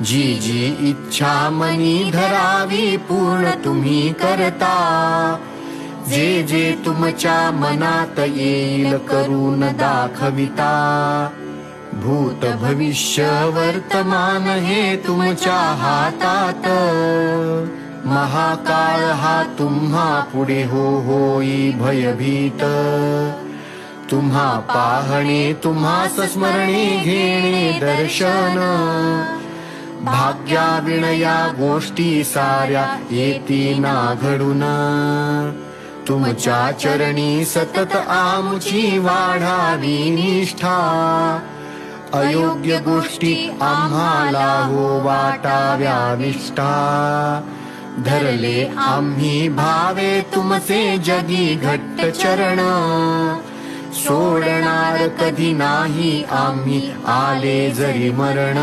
जी जी इच्छा मनी धरावी पूर्ण तुम्ही करता, जे जे तुमच्या मनात येईल करून दाखविता। भूत भविष्य वर्तमान हे तुमच्या हातात, महाकाळ हा तुम्हा पुढे होई भयभीत। तुम्हा पाहणे तुम्हास स्मरणे घेणे दर्शन, भाग्या विणया गोष्टी साऱ्या येती ना घडून। तुमच्या चरणी सतत आमची वाढावी निष्ठा, अयोग्य गोष्टी आम्हाला हो वाटाव्या विष्ठा। धरले आम्ही भावे तुमचे जगी घट्ट चरण, सोडणार कधी नाही आम्ही आले जरी मरण।